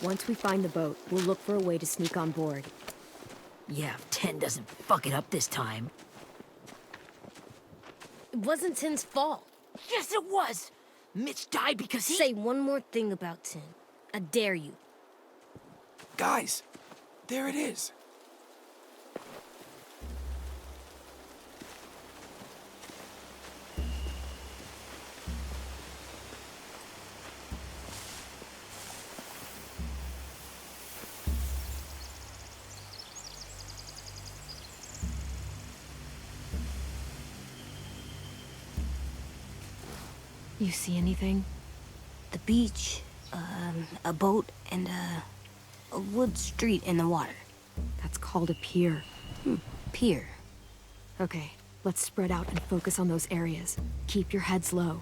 Once we find the boat, we'll look for a way to sneak on board. Yeah, if 10 doesn't fuck it up this time. It wasn't Tin's fault. Yes, it was! Mitch died because he— Say one more thing about Tin. I dare you. Guys, there it is. You see anything? The beach, a boat, and a wood street in the water. That's called a pier. Pier. Okay, let's spread out and focus on those areas. Keep your heads low.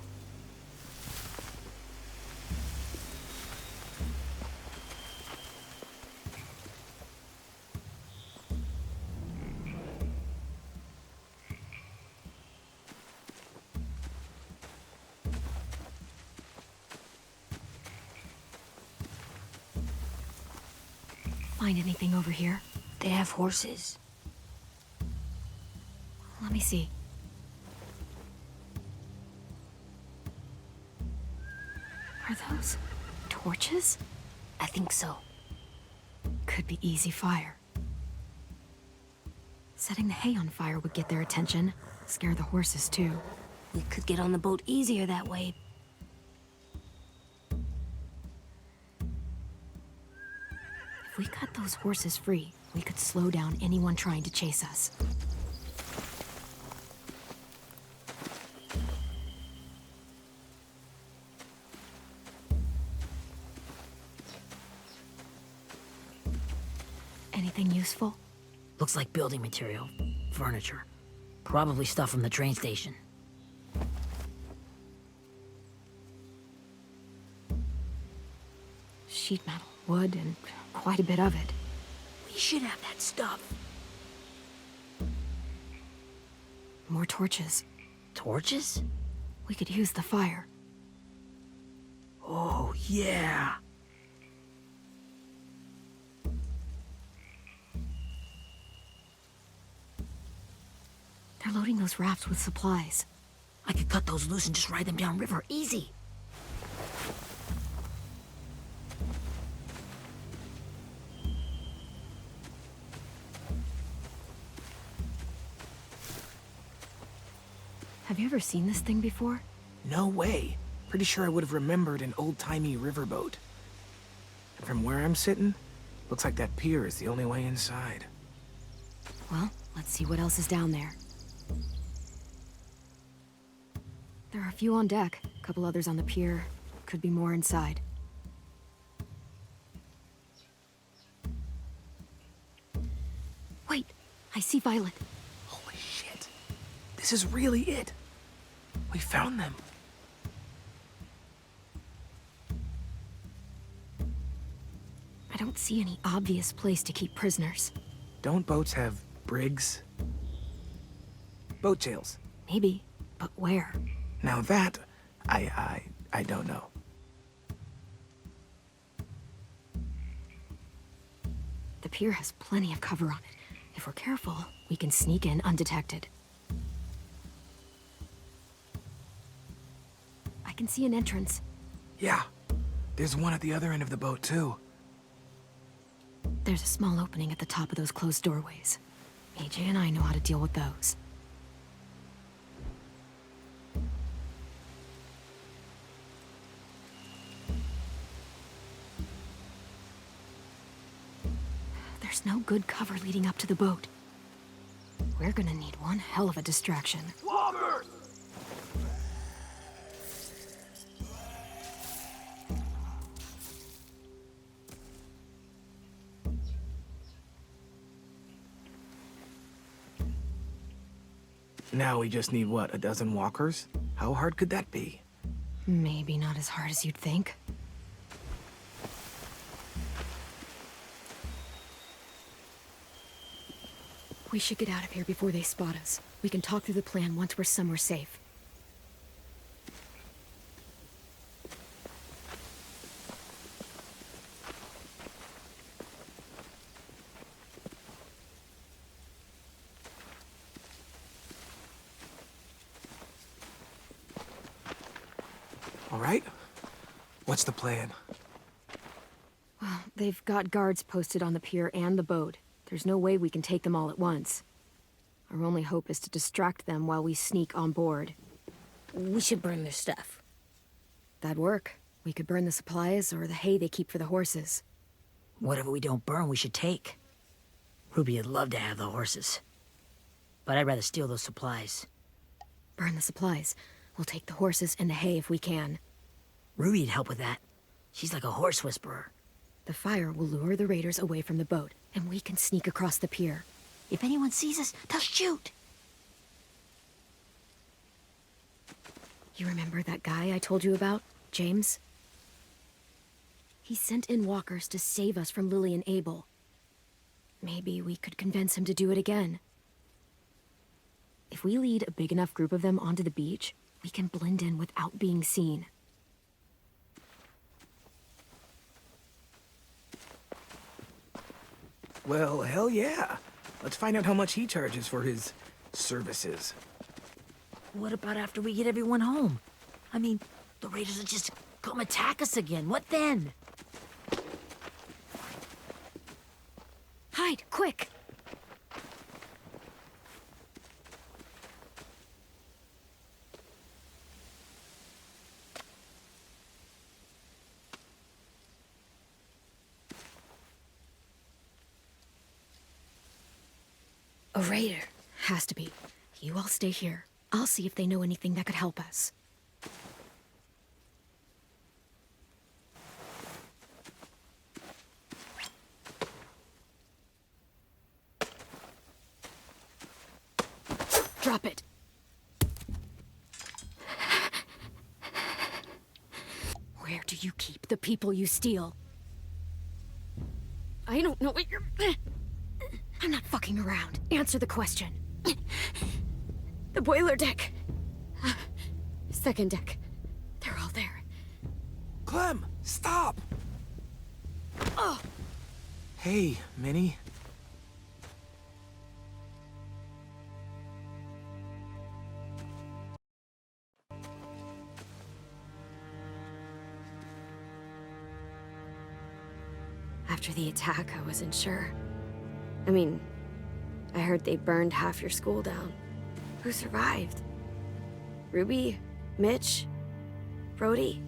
Find anything over here? They have horses. Let me see. Are those torches? I think so. Could be easy fire. Setting the hay on fire would get their attention. Scare the horses too. We could get on the boat easier that way. If we cut those horses free, we could slow down anyone trying to chase us. Anything useful? Looks like building material. Furniture. Probably stuff from the train station. Sheet metal, wood, and quite a bit of it. We should have that stuff. More torches. Torches? We could use the fire. Oh, yeah. They're loading those rafts with supplies. I could cut those loose and just ride them downriver. Easy. Have you ever seen this thing before? No way. Pretty sure I would have remembered an old-timey riverboat. And from where I'm sitting, looks like that pier is the only way inside. Well, let's see what else is down there. There are a few on deck, a couple others on the pier. Could be more inside. Wait, I see Violet. Holy shit. This is really it. We found them. I don't see any obvious place to keep prisoners. Don't boats have brigs? Boat jails. Maybe, but where? Now that, I don't know. The pier has plenty of cover on it. If we're careful, we can sneak in undetected. I can see an entrance. Yeah. There's one at the other end of the boat, too. There's a small opening at the top of those closed doorways. AJ and I know how to deal with those. There's no good cover leading up to the boat. We're gonna need one hell of a distraction. Walkers! Now we just need, what, a dozen walkers? How hard could that be? Maybe not as hard as you'd think. We should get out of here before they spot us. We can talk through the plan once we're somewhere safe. All right. What's the plan? Well, they've got guards posted on the pier and the boat. There's no way we can take them all at once. Our only hope is to distract them while we sneak on board. We should burn their stuff. That'd work. We could burn the supplies or the hay they keep for the horses. Whatever we don't burn, we should take. Ruby would love to have the horses. But I'd rather steal those supplies. Burn the supplies. We'll take the horses and the hay if we can. Ruby'd help with that. She's like a horse whisperer. The fire will lure the raiders away from the boat, and we can sneak across the pier. If anyone sees us, they'll shoot. You remember that guy I told you about, James? He sent in walkers to save us from Lily and Abel. Maybe we could convince him to do it again. If we lead a big enough group of them onto the beach, we can blend in without being seen. Well, hell yeah. Let's find out how much he charges for his services. What about after we get everyone home? I mean, the raiders will just come attack us again. What then? Hide, quick! A raider. Has to be. You all stay here. I'll see if they know anything that could help us. Drop it. Where do you keep the people you steal? I don't know what you're... I'm not fucking around. Answer the question. The boiler deck. Second deck. They're all there. Clem, stop! Oh! Hey, Minnie. After the attack, I wasn't sure. I mean, I heard they burned half your school down. Who survived? Ruby? Mitch? Brody?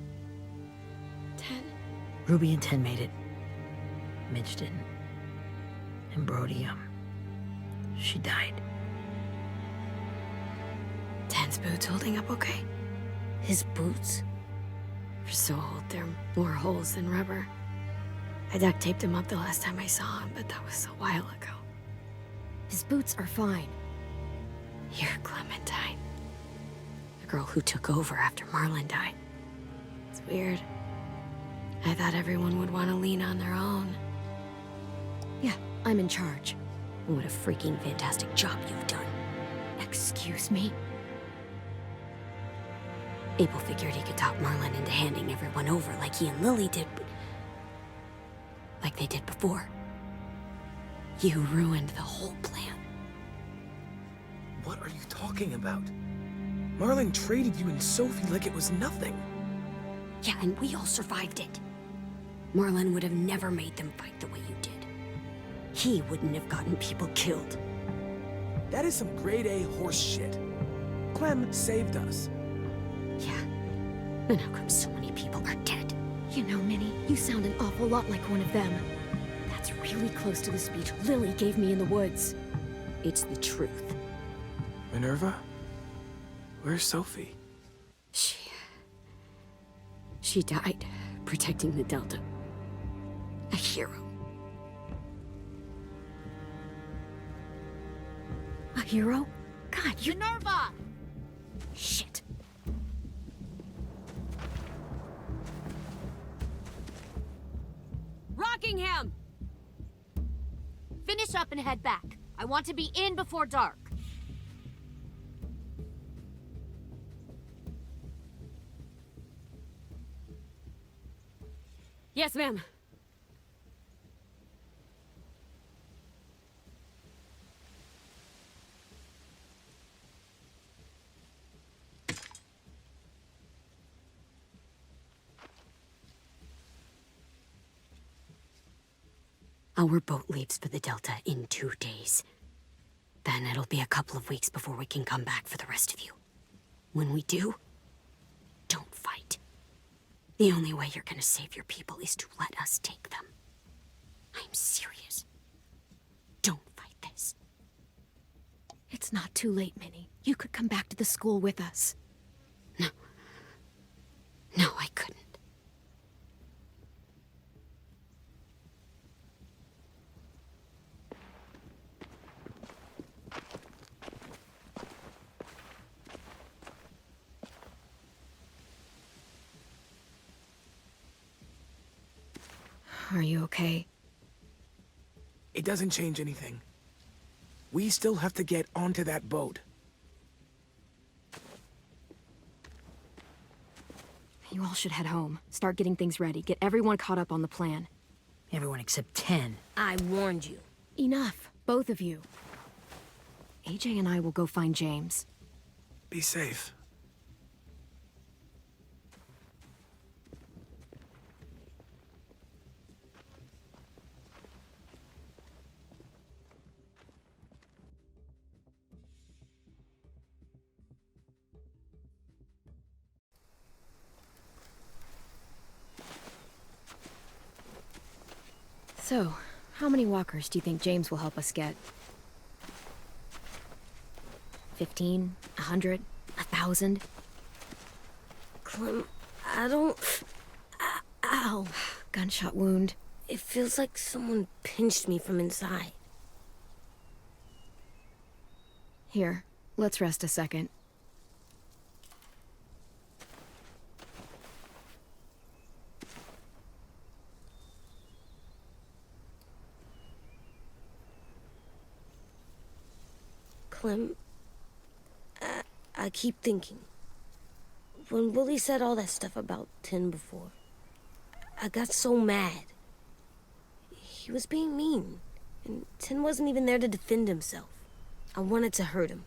10? Ruby and 10 made it. Mitch didn't. And Brody, she died. 10's boots holding up okay? His boots? They're so old, there are more holes than rubber. I duct taped him up the last time I saw him, but that was a while ago. His boots are fine. You're Clementine. The girl who took over after Marlon died. It's weird. I thought everyone would want to lean on their own. Yeah, I'm in charge. What a freaking fantastic job you've done. Excuse me? Abel figured he could talk Marlon into handing everyone over like he and Lily did, but... like they did before. You ruined the whole plan. What are you talking about? Marlon traded you and Sophie like it was nothing. Yeah, and we all survived it. Marlon would have never made them fight the way you did. He wouldn't have gotten people killed. That is some grade A horse shit. Clem saved us. Yeah. And how come so many people are dead? You know, Minnie, you sound an awful lot like one of them. That's really close to the speech Lily gave me in the woods. It's the truth. Minerva? Where's Sophie? She died protecting the Delta. A hero. A hero? God, you... Minerva! Shit. Rockingham! Finish up and head back. I want to be in before dark. Yes, ma'am. Our boat leaves for the Delta in 2 days. Then it'll be a couple of weeks before we can come back for the rest of you. When we do, don't fight. The only way you're gonna save your people is to let us take them. I'm serious. Don't fight this. It's not too late, Minnie. You could come back to the school with us. No. No, I couldn't. Are you okay? It doesn't change anything. We still have to get onto that boat. You all should head home. Start getting things ready. Get everyone caught up on the plan. Everyone except 10. I warned you. Enough, both of you. AJ and I will go find James. Be safe. So, how many walkers do you think James will help us get? 15? 100? 1,000? Clem, I don't... Ow. Gunshot wound. It feels like someone pinched me from inside. Here, let's rest a second. Clem, I keep thinking. When Willie said all that stuff about 10 before, I got so mad. He was being mean, and 10 wasn't even there to defend himself. I wanted to hurt him.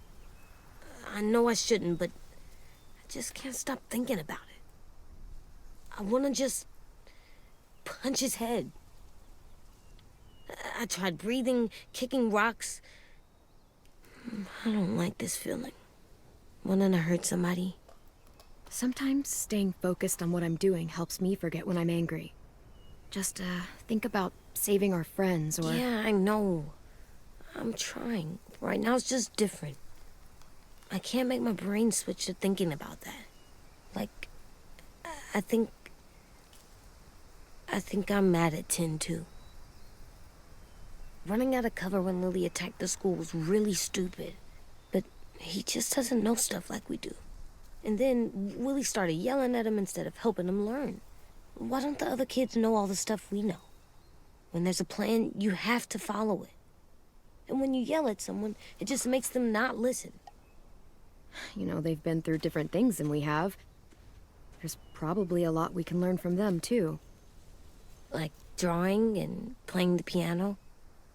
I know I shouldn't, but I just can't stop thinking about it. I want to just punch his head. I tried breathing, kicking rocks. I don't like this feeling. Wanting to hurt somebody. Sometimes staying focused on what I'm doing helps me forget when I'm angry. Just, think about saving our friends or... Yeah, I know. I'm trying. Right now it's just different. I can't make my brain switch to thinking about that. Like, I think I'm mad at 10 too. Running out of cover when Lily attacked the school was really stupid. But he just doesn't know stuff like we do. And then Willie started yelling at him instead of helping him learn. Why don't the other kids know all the stuff we know? When there's a plan, you have to follow it. And when you yell at someone, it just makes them not listen. You know, they've been through different things than we have. There's probably a lot we can learn from them, too. Like drawing and playing the piano.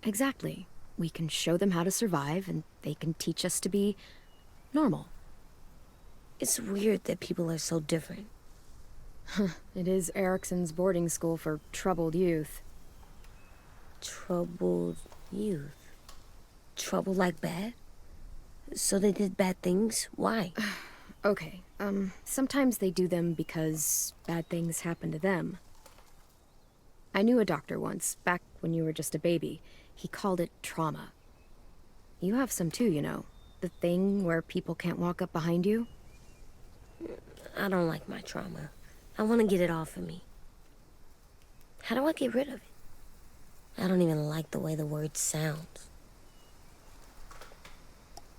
Exactly. We can show them how to survive, and they can teach us to be normal. It's weird that people are so different. It is Erickson's boarding school for troubled youth. Troubled youth? Trouble like bad? So they did bad things? Why? Okay, sometimes they do them because bad things happen to them. I knew a doctor once, back when you were just a baby. He called it trauma. You have some too, you know. The thing where people can't walk up behind you. I don't like my trauma. I want to get it off of me. How do I get rid of it? I don't even like the way the word sounds.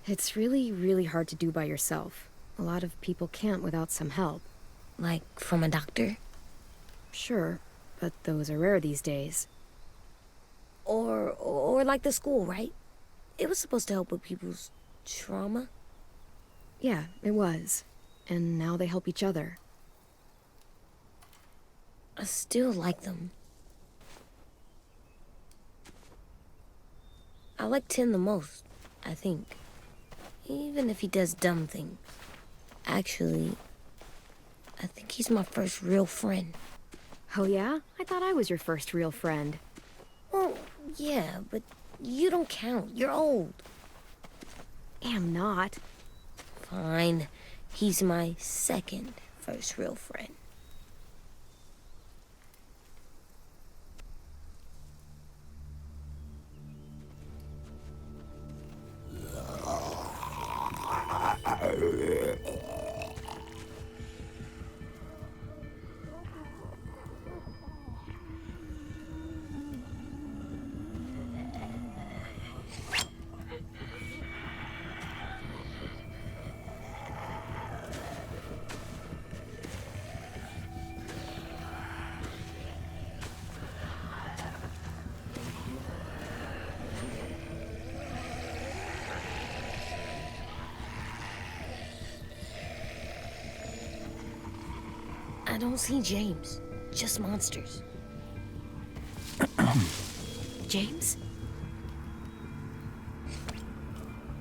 It's really, really hard to do by yourself. A lot of people can't without some help. Like from a doctor? Sure, but those are rare these days. Or like the school, right? It was supposed to help with people's trauma. Yeah, it was. And now they help each other. I still like them. I like 10 the most, I think. Even if he does dumb things. Actually, I think he's my first real friend. Oh yeah? I thought I was your first real friend. Well, Yeah, but you don't count. You're old. Am not. Fine. He's my second first real friend. I don't see James, just monsters. James?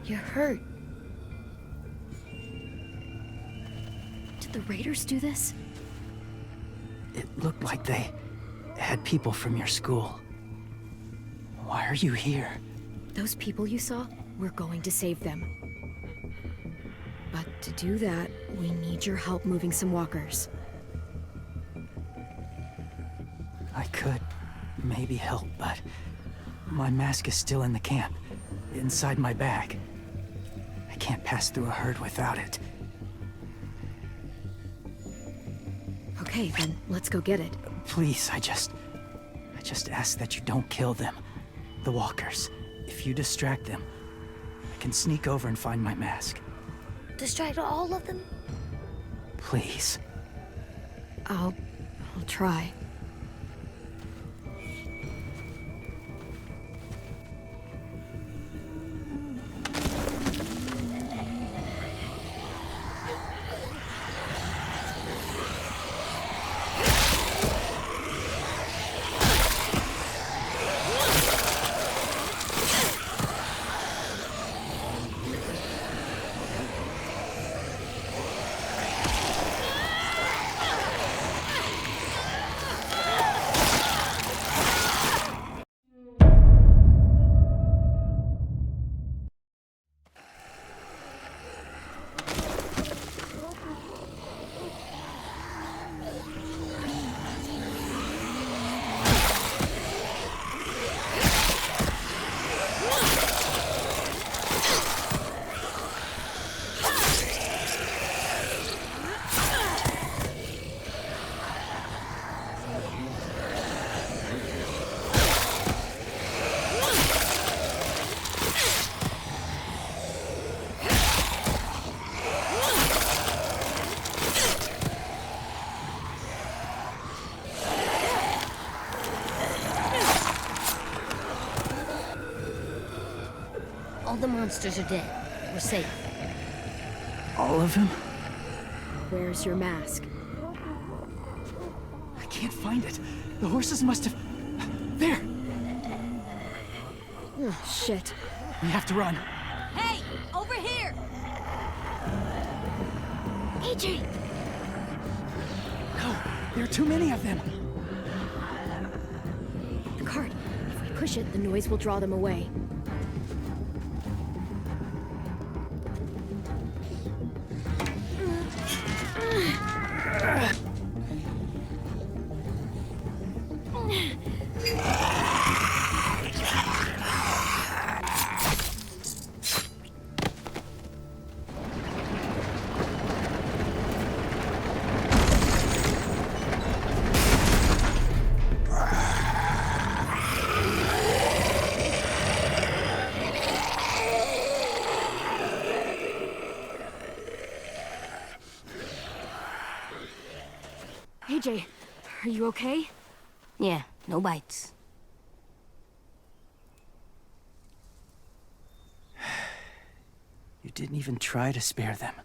You're hurt. Did the raiders do this? It looked like they had people from your school. Why are you here? Those people you saw, we're going to save them. But to do that, we need your help moving some walkers. I could maybe help, but my mask is still in the camp, inside my bag. I can't pass through a herd without it. Okay, then let's go get it. Please, I just ask that you don't kill them. The walkers. If you distract them, I can sneak over and find my mask. Distract all of them? Please. I'll try. All the monsters are dead. We're safe. All of them? Where's your mask? I can't find it. The horses must have... There! Oh, shit. We have to run. Hey, over here! AJ! No, there are too many of them. The cart. If we push it, the noise will draw them away. AJ, are you okay? Yeah, no bites. You didn't even try to spare them.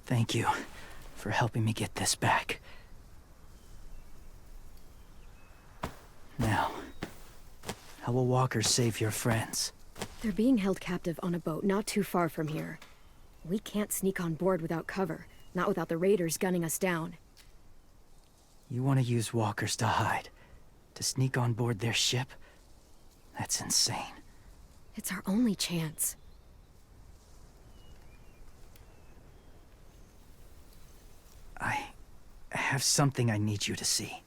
Thank you for helping me get this back. Now, how will walkers save your friends? They're being held captive on a boat not too far from here. We can't sneak on board without cover, not without the raiders gunning us down. You want to use walkers to hide? To sneak on board their ship? That's insane. It's our only chance. I have something I need you to see,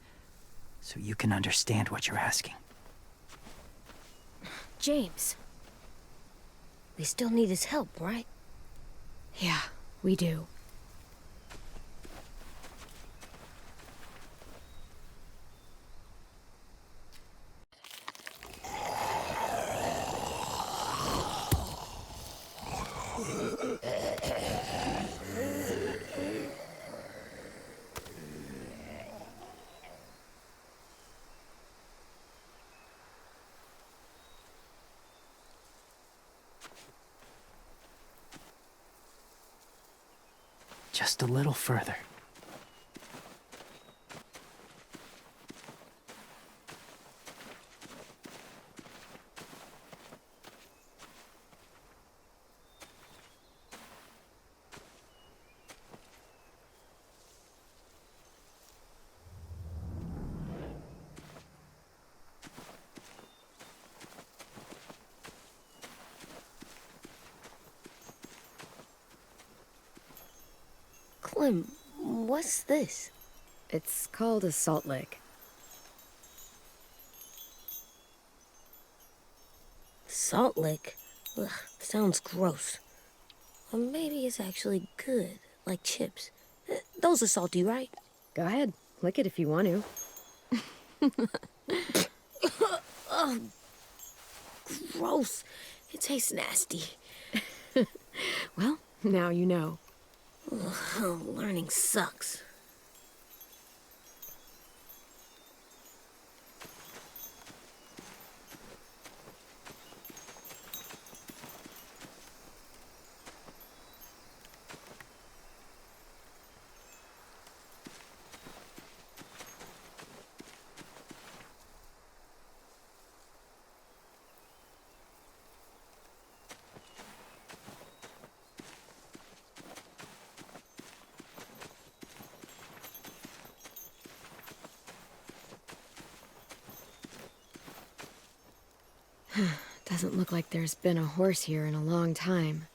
so you can understand what you're asking. James. We still need his help, right? Yeah, we do. Just a little further. Clem, what's this? It's called a salt lick. Salt lick? Ugh, sounds gross. Or maybe it's actually good, like chips. Those are salty, right? Go ahead, lick it if you want to. Oh, gross. It tastes nasty. Well, now you know. Ugh, learning sucks. Doesn't look like there's been a horse here in a long time.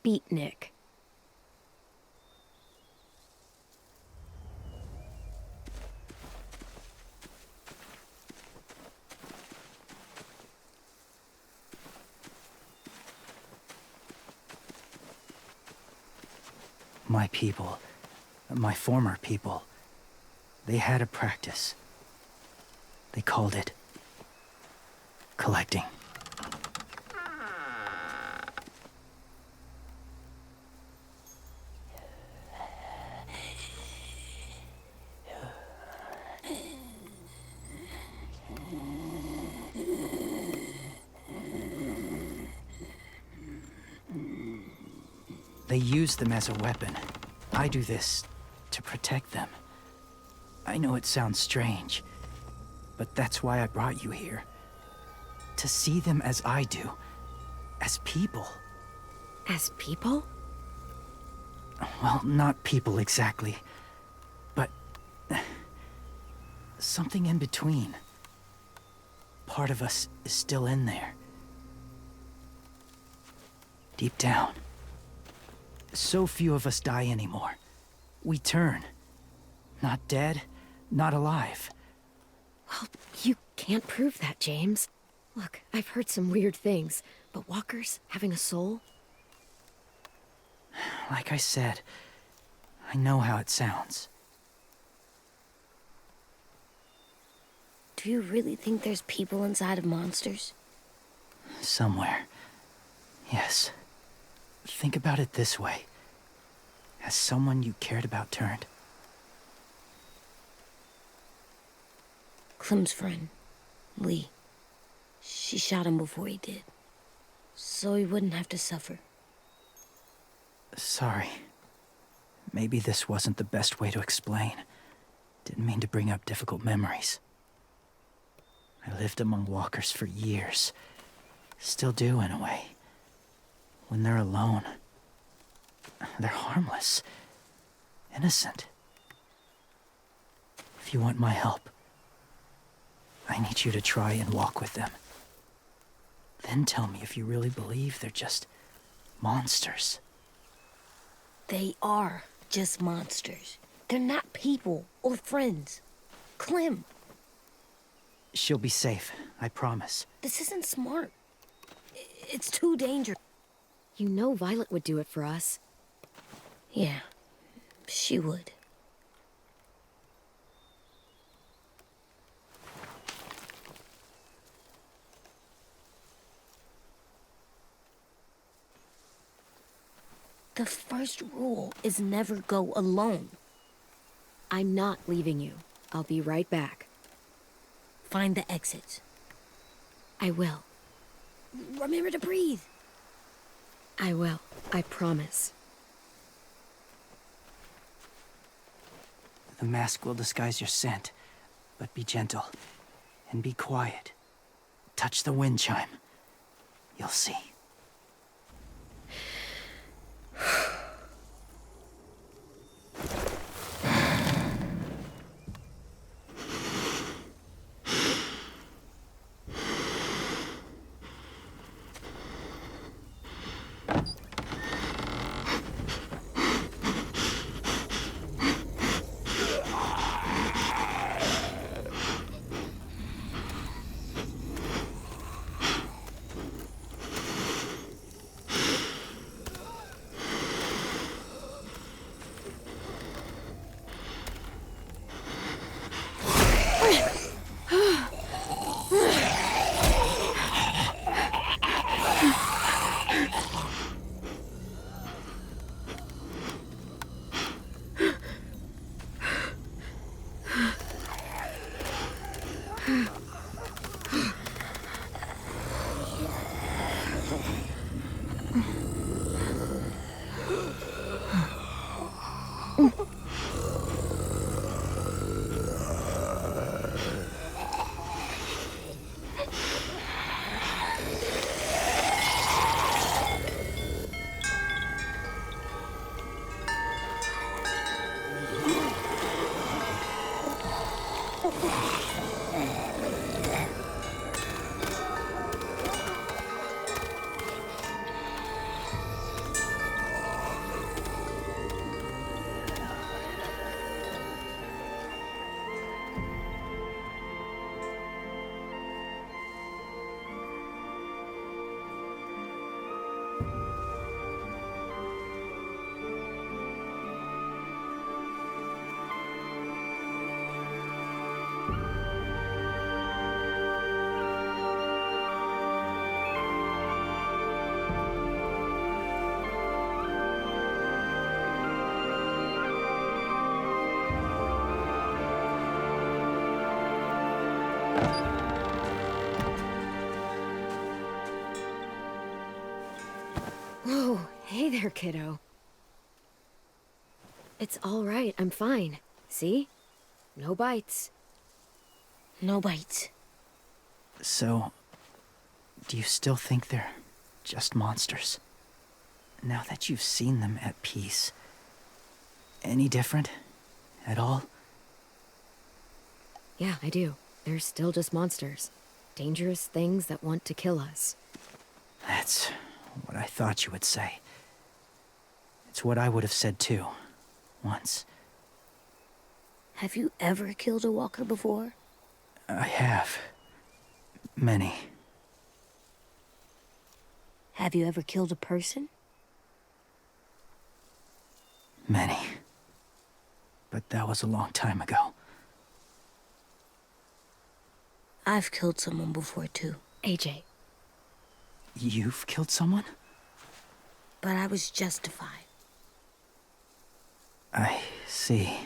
Beatnik. My people, my former people, they had a practice. They called it collecting. They use them as a weapon. I do this to protect them. I know it sounds strange, but that's why I brought you here. To see them as I do, as people. As people? Well, not people exactly, but something in between. Part of us is still in there. Deep down. So few of us die anymore. We turn. Not dead, not alive. Well, you can't prove that, James. Look, I've heard some weird things, but walkers having a soul? Like I said, I know how it sounds. Do Do you really think there's people inside of monsters? Somewhere. Yes. Think about it this way. Has someone you cared about turned? Clem's friend, Lee. She shot him before he did. So he wouldn't have to suffer. Sorry. Maybe this wasn't the best way to explain. Didn't mean to bring up difficult memories. I lived among walkers for years. Still do, in a way. When they're alone, they're harmless. Innocent. If you want my help, I need you to try and walk with them. Then tell me if you really believe they're just monsters. They are just monsters. They're not people or friends. Clem, She'll be safe, I promise. this isn't smart. It's too dangerous. You know Violet would do it for us. Yeah, she would. The first rule is never go alone. I'm not leaving you. I'll be right back. Find the exits. I will. Remember to breathe. I will. I promise. The mask will disguise your scent, but be gentle and be quiet. Touch the wind chime. You'll see. Whoa, hey there, kiddo. It's all right, I'm fine. See? No bites. No bites. So, do you still think they're just monsters? Now that you've seen them at peace, any different at all? Yeah, I do. They're still just monsters. Dangerous things that want to kill us. That's what I thought you would say. It's what I would have said too, once. Have you ever killed a walker before? I have. Many. Have you ever killed a person? Many. But that was a long time ago. I've killed someone before, too. AJ. You've killed someone? But I was justified. I see.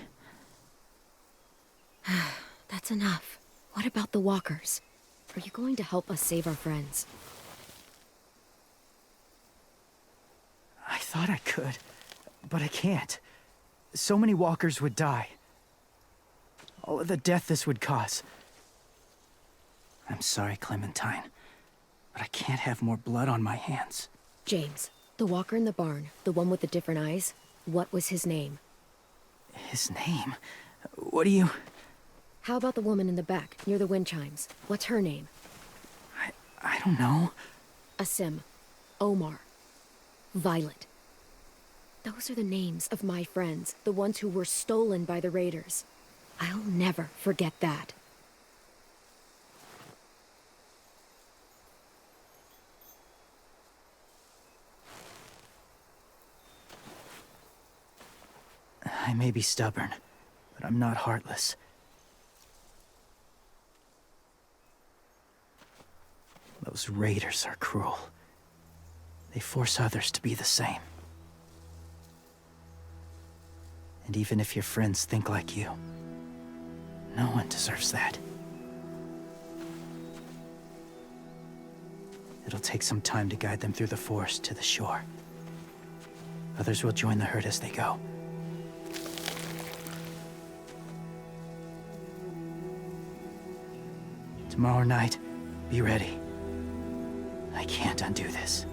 That's enough. What about the walkers? Are you going to help us save our friends? I thought I could, but I can't. So many walkers would die. All of the death this would cause. I'm sorry, Clementine, but I can't have more blood on my hands. James, the walker in the barn, the one with the different eyes, what was his name? His name? What do you... How about the woman in the back, near the wind chimes? What's her name? I don't know. Asim, Omar, Violet. Those are the names of my friends, the ones who were stolen by the raiders. I'll never forget that. I may be stubborn, but I'm not heartless. Those raiders are cruel. They force others to be the same. And even if your friends think like you, no one deserves that. It'll take some time to guide them through the forest to the shore. Others will join the herd as they go. Tomorrow night, be ready. I can't undo this.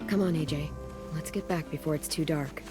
Come on, AJ. Let's get back before it's too dark.